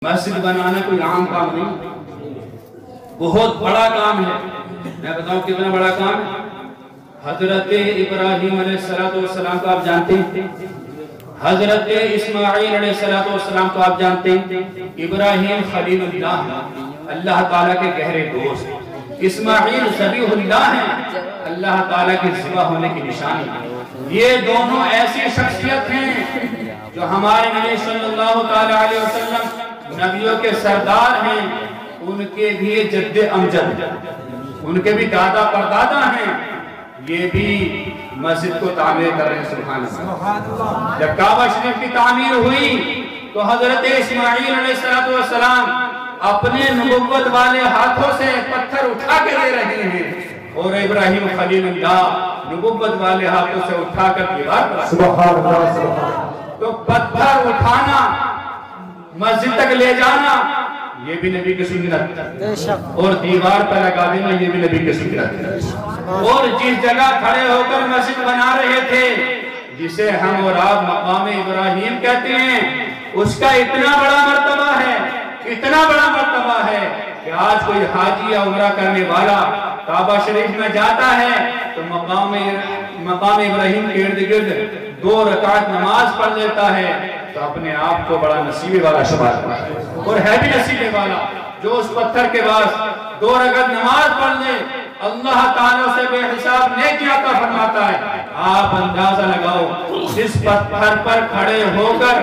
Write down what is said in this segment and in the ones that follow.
مسجد بنانا کوئی عام کام نہیں، بہت بڑا کام ہے۔ میں بتاؤں کتنا بڑا کام ہے۔ حضرت ابراہیم علیہ السلام کو آپ جانتے ہیں، حضرت اسماعیل علیہ السلام کو آپ جانتے ہیں۔ ابراہیم خلیل اللہ، اللہ تعالیٰ کے گہرے دوست، اسماعیل ذبیح اللہ ہیں، اللہ تعالیٰ کے ذبح ہونے کی نشانی ہے۔ یہ دونوں ایسی شخصیت ہیں جو ہمارے نبی صلی اللہ تعالیٰ علیہ وسلم نبیوں کے سردار ہیں، ان کے بھی جد امجد، ان کے بھی دادا پردادا ہیں، یہ بھی مسجد کو تعمیر کر رہے ہیں۔ سبحان اللہ۔ جب کعبہ شریف کی تعمیر ہوئی تو حضرت اسماعیل علیہ السلام اپنے نبوت والے ہاتھوں سے پتھر اٹھا کے دے رہے ہیں، اور ابراہیم خلیل اللہ نبوت والے ہاتھوں سے اٹھا کر دیوار پر۔ سبحان اللہ۔ تو پتھر اٹھانا، مسجد تک لے جانا، یہ بھی نبی کی سنت، اور دیوار پر لگا دینا یہ بھی نبی کی سنت۔ اور جس جگہ کھڑے ہو کر مسجد بنا رہے تھے، جسے ہم اور آپ مقام ابراہیم کہتے ہیں، اس کا اتنا بڑا مرتبہ ہے، اتنا بڑا مرتبہ ہے کہ آج کوئی حاجی یا عمرہ کرنے والا کعبہ شریف میں جاتا ہے تو مقام ابراہیم کے ارد گرد 2 رکعت نماز پڑھ لیتا ہے تو اپنے آپ کو بڑا نصیبے والا شمار کرتا ہے، اور ہے بھی نصیبے والا جو اس پتھر کے بعد 2 رکعت نماز پڑھ لے، اللہ تعالیٰ سے بے حساب نیکی عطا فرماتا ہے۔ آپ اندازہ لگاؤ، جس پتھر پر کھڑے ہو کر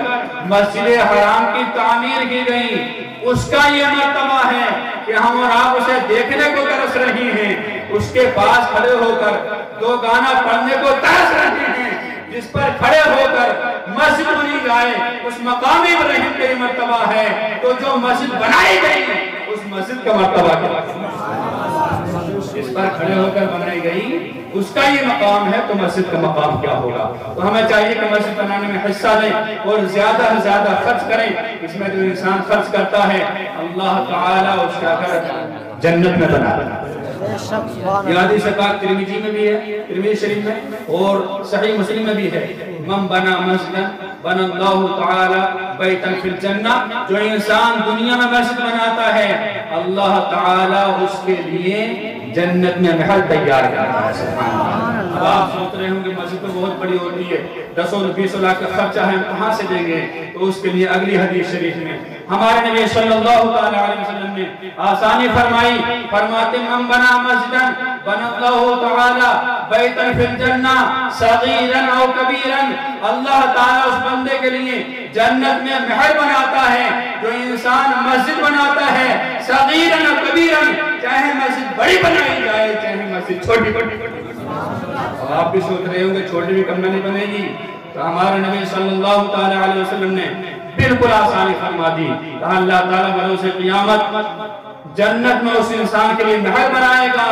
مسجد حرام کی تعمیر کی گئی، اس کا یہ مرتبہ ہے کہ ہم اور آپ اسے دیکھنے کو ترس رہی ہیں، اس کے پاس کھڑے ہو کر 2 گانا پڑھنے کو ترس رہی ہیں، جس پر کھڑے ہو کر مسجد بنی جائے، اس مقام ابراہیم کا یہ مرتبہ ہے۔ تو جو مسجد بنائی گئی اس مسجد کا مرتبہ کیا؟ اس پر کھڑے ہو کر بنائی گئی، اس کا یہ مقام ہے، تو مسجد کا مقام کیا ہوگا؟ تو ہمیں چاہیے کہ مسجد بنانے میں حصہ لیں اور زیادہ سے زیادہ خرچ کریں۔ اس میں جو انسان خرچ کرتا ہے اللہ تعالیٰ اس کا گھر جنت میں بنا دیتا ہے۔ یہ حدیث پاک ترمذی میں بھی ہے، ترمذی شریف میں، اور صحیح مسلم میں بھی ہے، من بنا مسجد بنا اللہ تعالی بیتا فی الجنہ، جو انسان دنیا میں مسجد بناتا ہے اللہ تعالی اس کے لیے جنت میں محل تیار کرتا ہے۔ سبحان اللہ۔ اب آپ سوچ رہے ہوں کہ مسجد تو بہت بڑی ہوتی ہے، 10 اور 20 لاکھ کا خرچہ ہے، ہم کہاں سے دیں گے؟ تو اس کے لیے اگلی حدیث شریف میں ہمارے نبی صلی اللہ علیہ وسلم نے آسانی فرمائی، فرماتے من بنا مسجدا بنا اللہ تعالی بیتا فی الجنہ صغیرا او کبیرا، اللہ تعالیٰ اس بندے کے لیے جنت میں محل بناتا ہے جو انسان مسجد بناتا ہے، صغیرا او کبیرا، چاہے مسجد بڑی بنائی جائے چاہے مسجد چھوٹی بڑی۔ اور آپ بھی سوچ رہے ہوں کہ چھوٹی بھی کم نہیں بنے گی، تو ہمارے نبی صلی اللہ علیہ وسلم نے بالکل آسانی فرما دی، کہا اللہ تعالیٰ بروز قیامت جنت میں اس انسان کے لیے محل بنائے گا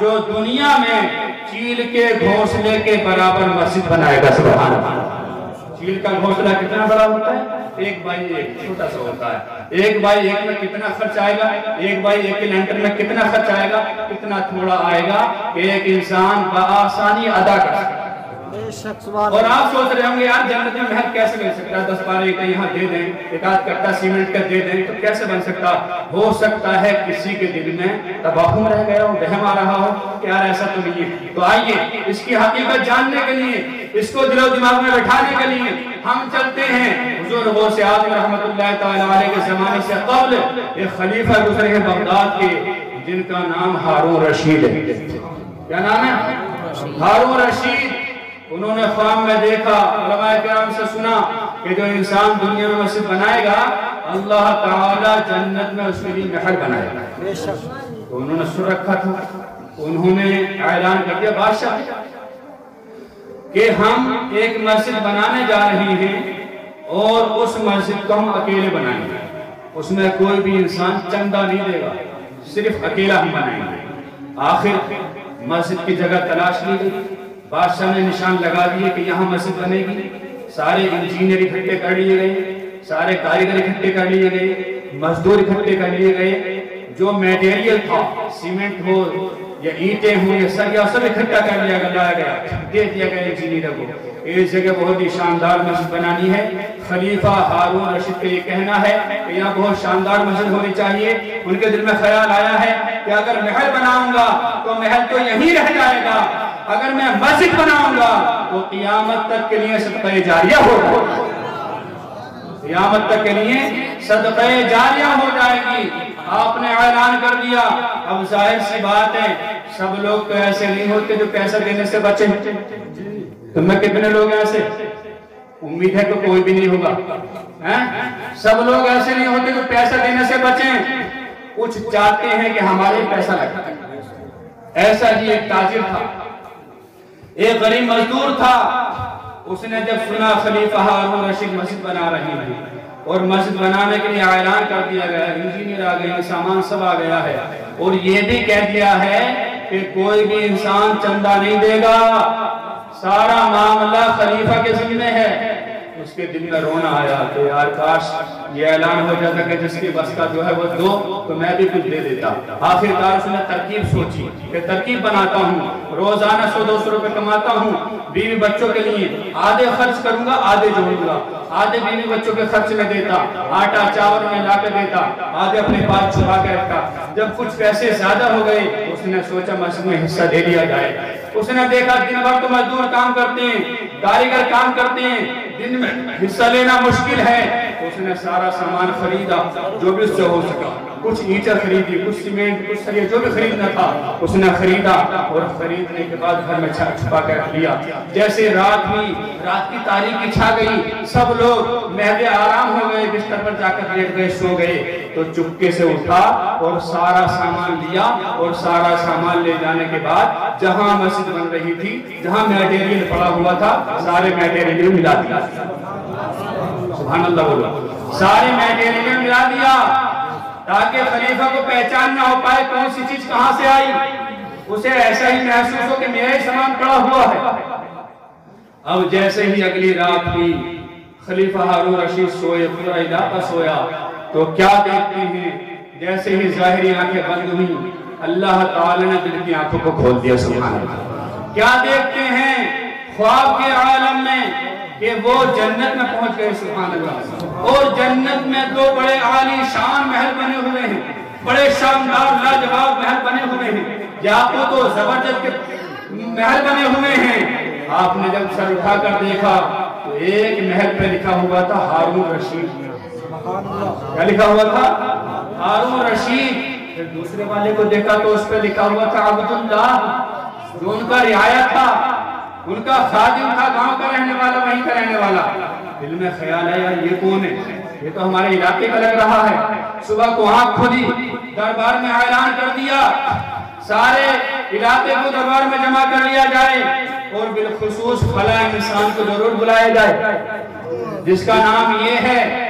جو دنیا میں چیل کے گھونسلے کے برابر مسجد بنائے گا۔ سبحان اللہ۔ چیل کا گھونسلہ کتنا بڑا ہوتا ہے؟ 1x1 چھوٹا سا ہوتا ہے۔ 1x1 میں کتنا خرچ آئے گا؟ 1x1 کے لینٹر میں کتنا خرچ آئے گا؟ کتنا تھوڑا آئے گا کہ ایک انسان بآسانی ادا کر سکتا ہے۔ اور آپ سوچ رہے ہوں گے یار جنت میں محل کیسے بن سکتا ہے؟ 10-12 اینٹیں یہاں دے دیں، 1 کٹا سیمنٹ کا دے دیں تو کیسے بن سکتا؟ ہو سکتا ہے کسی کے دل میں توہم رہ گیا ہو، وہم آ رہا ہو کہ یار ایسا تو نہیں ہے۔ تو آئیے اس کی حقیقت جاننے کے لیے، اس کو دل و دماغ میں بٹھانے کے لیے ہم چلتے ہیں حضور غوث اعظم رحمت اللہ تعالی علیہ کے زمانے سے قبل ایک خلیفہ گزرے ہیں بغداد کے، جن کا نام ہارون رشید ہے۔ کیا نام ہے؟ ہارون رشید۔ انہوں نے خواب میں دیکھا، علماء کرام سے سنا کہ جو انسان دنیا میں مسجد بنائے گا اللہ تعالیٰ جنت میں اس کے لیے محل بنائے گا۔ تو انہوں نے سن رکھا تھا، انہوں نے اعلان کر دیا بادشاہ کہ ہم ایک مسجد بنانے جا رہے ہیں اور اس مسجد کو ہم اکیلے بنائیں گے، اس میں کوئی بھی انسان چندہ نہیں دے گا، صرف اکیلا ہم بنائیں گے۔ آخر مسجد کی جگہ تلاش لی گئی، بادشاہ نے نشان لگا دیے کہ یہاں مسجد بنے گی، سارے انجینئر اکٹھے کر لیے گئے، سارے کاریگر اکٹھے کر لیے گئے، مزدور اکٹھے کر لیے گئے، جو میٹیریل تھا، سیمنٹ ہو، یہ اینٹیں ہوں، یہ سریا سب اکٹھا کر لیا گیا، دے دیا گیا انجینئر کو، اس جگہ بہت ہی شاندار مسجد بنانی ہے۔ خلیفہ ہارون رشید کا یہ کہنا ہے کہ یہاں بہت شاندار مسجد ہونی چاہیے۔ ان کے دل میں خیال آیا ہے کہ اگر محل بناؤں گا تو محل تو یہیں رہ جائے گا، اگر میں مسجد بناؤں گا تو قیامت تک کے لیے صدقہ جاریہ ہوگا، قیامت تک کے لیے صدقہ جاریہ ہو جائے گی۔ آپ نے اعلان کر دیا۔ اب ظاہر سی بات ہے سب لوگ تو ایسے نہیں ہوتے جو پیسہ دینے سے بچیں، تم میں کتنے لوگ ایسے؟ امید ہے کہ کوئی بھی نہیں ہوگا۔ سب لوگ ایسے نہیں ہوتے جو پیسہ دینے سے بچیں، کچھ چاہتے ہیں کہ ہمارے پیسہ لگتا ہے۔ ایسا جی ایک تاجر تھا، ایک غریب مزدور تھا، اس نے جب سنا خلیفہ ہارون رشید مسجد بنا رہی ہے اور مسجد بنانے کے لیے اعلان کر دیا گیا، انجینئر آ گئے، سامان سب آ گیا ہے، اور یہ بھی کہہ دیا ہے کہ کوئی بھی انسان چندہ نہیں دے گا، سارا معاملہ خلیفہ کے ذمہ ہے، اس کے دل میں رونا آیا کہ یار کاش یہ اعلان ہو جاتا کہ جس کی بس کا جو ہے وہ دو تو میں بھی کچھ دے دیتا۔ آخرکار اس نے ترکیب سوچی کہ ترکیب بناتا ہوں، روزانہ 100-200 روپے کماتا ہوں، بیوی بچوں کے لیے آدھے خرچ کروں گا، آدھے جوڑوں گا، آدھے بیوی بچوں کے خرچ میں دیتا، آٹا چاول میں لا کے دیتا، آدھے اپنے پاس چھپا کے رکھتا۔ جب کچھ پیسے زیادہ ہو گئے اس نے سوچا مسجد میں حصہ دے دیا جائے۔ اس نے دیکھا دن بھر تو مزدور کام کرتے ہیں، کاریگر کام کرتے ہیں، دن میں حصہ لینا مشکل ہے، اس نے سارا سامان خریدا جو بھی اس سے ہو سکا، کچھ اینٹیں خریدی، کچھ سیمنٹ، کچھ سریے، جو بھی خریدنا تھا اس نے خریدا، اور خریدنے کے بعد گھر میں چھپا کے رکھ لیا۔ جیسے رات ہوئی، رات کی تاریکی چھا گئی، سب لوگ مہدے آرام ہو گئے، بستر پر جا کر لیٹ گئے، سو گئے، تو چپکے سے اٹھا اور سارا سامان لیا، اور سارا سامان لے جانے کے بعد جہاں مسجد بن رہی تھی، جہاں میٹیریل پڑا ہوا تھا، سارے میٹیریل ملا دیا۔ سبحان اللہ بولو، سارے میٹیریل ملا دیا تاکہ خلیفہ کو پہچان نہ ہو پائے کون سی چیز کہاں سے آئی، اسے ایسا ہی محسوس ہو کہ میرا ہی سامان پڑا ہوا ہے۔ اب جیسے ہی اگلی رات ہوئی، خلیفہ ہارون رشید سوئے، پورا علاقہ سویا، تو کیا دیکھتے ہیں؟ جیسے ہی ظاہری آنکھیں بند ہوئی، اللہ تعالی نے دل کی آنکھوں کو کھول دیا۔ سبحان اللہ، کیا دیکھتے ہیں؟ خواب کے عالم میں کہ وہ جنت میں پہنچ گئے۔ سبحان اللہ، اور جنت میں دو بڑے عالی شان محل بنے ہوئے ہیں، بڑے شاندار لاجواب محل بنے ہوئے ہیں، یاقوت و زبرجد کے محل بنے ہوئے ہیں۔ آپ نے جب سر اٹھا کر دیکھا تو ایک محل پہ لکھا ہوا تھا ہارون رشید۔ کیا لکھا ہوا تھا؟ ہارون رشید۔ پھر دوسرے والے کو دیکھا تو اس پہ لکھا ہوا تھا عبداللہ، جو ان کا رعایا تھا، ان کا خادم تھا، گاؤں کا رہنے والا، وہیں کا رہنے والا۔ دل میں خیال آیا یہ کون ہے؟ یہ تو ہمارے علاقے کا لگ رہا ہے۔ صبح کو آنکھ کھولی، دربار میں اعلان کر دیا سارے علاقے کو دربار میں جمع کر لیا جائے، اور بالخصوص فلاں انسان کو ضرور بلایا جائے جس کا نام یہ ہے۔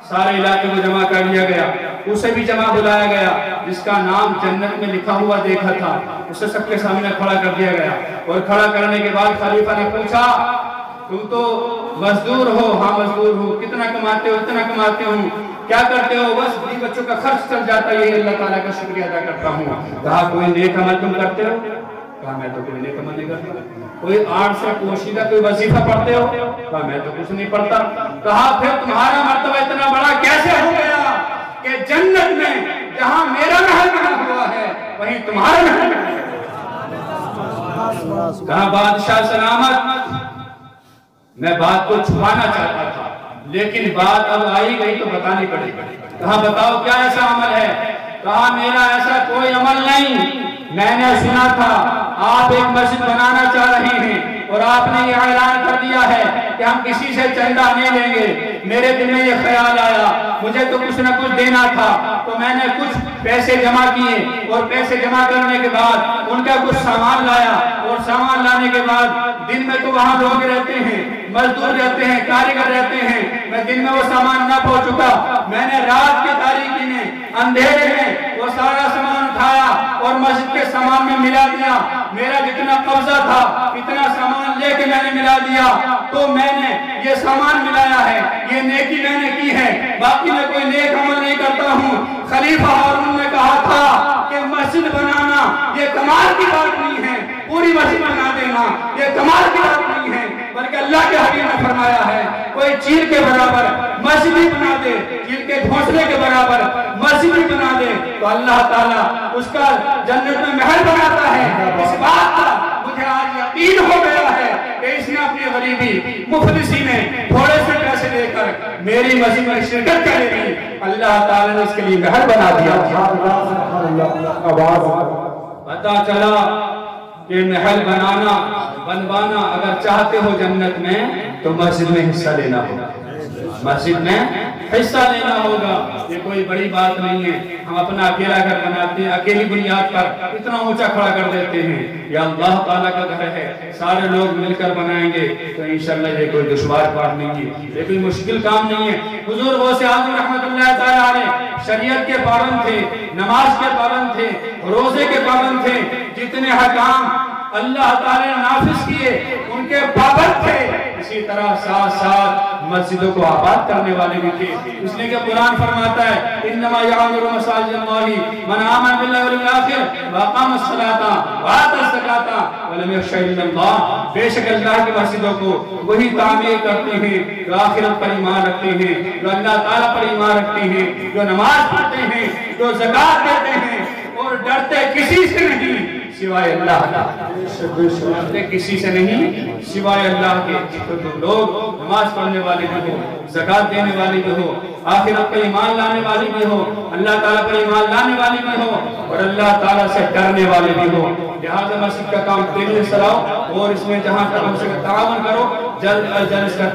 سارے علاقے کو جمع کر لیا گیا، اسے بھی جمع بلایا گیا جس کا نام جنت میں لکھا ہوا دیکھا تھا، اسے سب کے سامنے کھڑا کر دیا گیا۔ اور کھڑا کرنے کے بعد خلیفہ نے پوچھا تم تو مزدور ہو؟ ہاں مزدور ہو۔ کتنا کماتے ہو؟ اتنا کماتے ہو۔ کیا کرتے ہو؟ بس بیوی بچوں کا خرچ چل جاتا ہے، یہ اللہ تعالیٰ کا شکریہ ادا کرتا ہوں۔ کہا کوئی نیک عمل تم کرتے ہو؟ کہا میں تو کوئی نیک عمل نہیں کرتا۔ کوئی آڑ سے پوشیدہ کوئی وظیفہ پڑھتے ہو؟ کہا میں تو کچھ نہیں پڑھتا۔ کہا پھر تمہارا مرتبہ اتنا بڑا کیسے ہو گیا کہ جنت میں جہاں میرا محل بنا ہوا ہے وہیں تمہارا محل بنا ہے؟ کہا بادشاہ سلامت، میں بات کو چھپانا چاہتا تھا لیکن بات اب آئی گئی تو بتانی پڑے گی۔ کہا بتاؤ کیا ایسا عمل ہے؟ کہا میرا ایسا کوئی عمل نہیں، میں نے سنا تھا آپ ایک مسجد بنانا چاہ رہے ہیں اور آپ نے یہ اعلان کر دیا ہے کہ ہم کسی سے چندہ نہیں لیں گے۔ میرے دل میں یہ خیال آیا مجھے تو کچھ نہ کچھ دینا تھا، تو میں نے کچھ پیسے جمع کیے اور پیسے جمع کرنے کے بعد ان کا کچھ سامان لایا، اور سامان لانے کے بعد دن میں تو وہاں لوگ رہتے ہیں، مزدور رہتے ہیں، کاریگر رہتے ہیں، میں دن میں وہ سامان نہ پہنچ چکا، میں نے رات کی تاریکی میں اندھیرے میں وہ سارا سامان اٹھایا اور مسجد کے سامان میں ملا دیا۔ میرا جتنا قبضہ تھا اتنا سامان لے کے میں نے ملا دیا، تو میں نے یہ سامان ملایا ہے، یہ نیکی میں نے کی ہے، باقی میں کوئی نیک عمل نہیں کرتا ہوں۔ خلیفہ ہارون نے کہا تھا کہ مسجد بنانا یہ کمال کی بات نہیں ہے پوری مسجد بنا دینا، یہ کمال کی بات نہیں ہے، بلکہ اللہ کے حبیب نے فرمایا ہے کوئی چیل کے برابر مسجد ہی بنا دے، چیل کے گھونسلے کے برابر مسجد ہی بنا دے تو اللہ تعالیٰ اس کا جنت میں محل بناتا ہے۔ اس بات کا مجھے آج یقین ہو گیا ہے کہ اس نے اپنی غریبی مفلسی نے تھوڑے سے پیسے لے کر میری مسجد میں شرکت کرے گی، اللہ تعالیٰ نے اس کے لیے محل بنا دیا۔ پتہ چلا کہ محل بنوانا اگر چاہتے ہو جنت میں تو مسجد میں حصہ لینا ہوگا، مسجد میں حصہ لینا ہوگا۔ یہ کوئی بڑی بات نہیں ہے، ہم اپنا اکیلا گھر بناتے ہیں، اکیلی بنیاد پر اتنا اونچا کھڑا کر دیتے ہیں، یہ اللہ تعالیٰ کا گھر ہے، سارے لوگ مل کر بنائیں گے تو انشاءاللہ یہ کوئی دشوار کام نہیں ہے، یہ کوئی مشکل کام نہیں ہے۔ حضور غوث اعظم رحمت اللہ تعالیٰ علیہ شریعت کے پابند تھے، نماز کے پابند تھے، روزے کے پابند تھے، جتنے حکام اللہ تعالیٰ نے نافذ کیے ان کے پابند تھے، اسی طرح ساتھ ساتھ مسجدوں کو آباد کرنے والے بھی تھے، اس لیے کہ قرآن فرماتا ہے انما یعمر مساجد اللہ من آمن باللہ والیوم الآخر واقام الصلاۃ وآتى الزکاۃ ولم یخش الا اللہ، بے شک اللہ کی مسجدوں کو وہی تعمیر کرتے ہیں جو آخرت پر ایمان رکھتے ہیں، جو اللہ تعالیٰ پر ایمان رکھتے ہیں، جو نماز پڑھتے ہیں، جو زکوٰۃ دیتے ہیں اور ڈرتے کسی سے نہیں سوائے اللہ ڈرتے کسی سے نہیں سوائے اللہ کے۔ تو جو لوگ نماز پڑھنے والے بھی ہو، زکوٰۃ دینے والے بھی ہو، آخرت پر ایمان لانے والے بھی ہو، اللہ تعالیٰ پر ایمان لانے والے بھی ہو اور اللہ تعالیٰ سے ڈرنے والے بھی ہو، لہذا مسجد کا کام تیزی سے چلاؤ اور اس میں جہاں تک ہو سکے تعاون کرو، جلد از جلد اس کا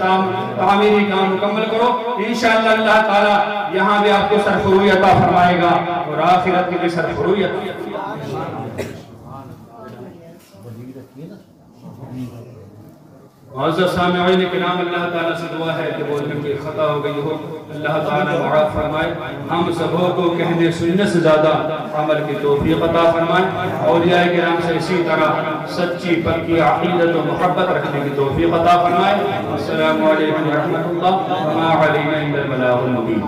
تعمیری کام مکمل کرو، انشاءاللہ اللہ تعالیٰ یہاں بھی آپ کو سرفروئی عطا فرمائے گا اور آخرت کی بھی سرفروئی عطا۔ معزز سامعین کرام، اللہ تعالیٰ سے دعا ہے کہ بولنے کی خطا ہو گئی ہو اللہ تعالیٰ معاف فرمائے، ہم سبوں کو کہنے سننے سے زیادہ عمل کی توفیق عطا فرمائے، اولیاء کرام سے اسی طرح سچی پکی عقیدت و محبت رکھنے کی توفیق عطا فرمائے۔ السلام علیکم ورحمۃ اللہ وما علینا الا البلاغ المبین۔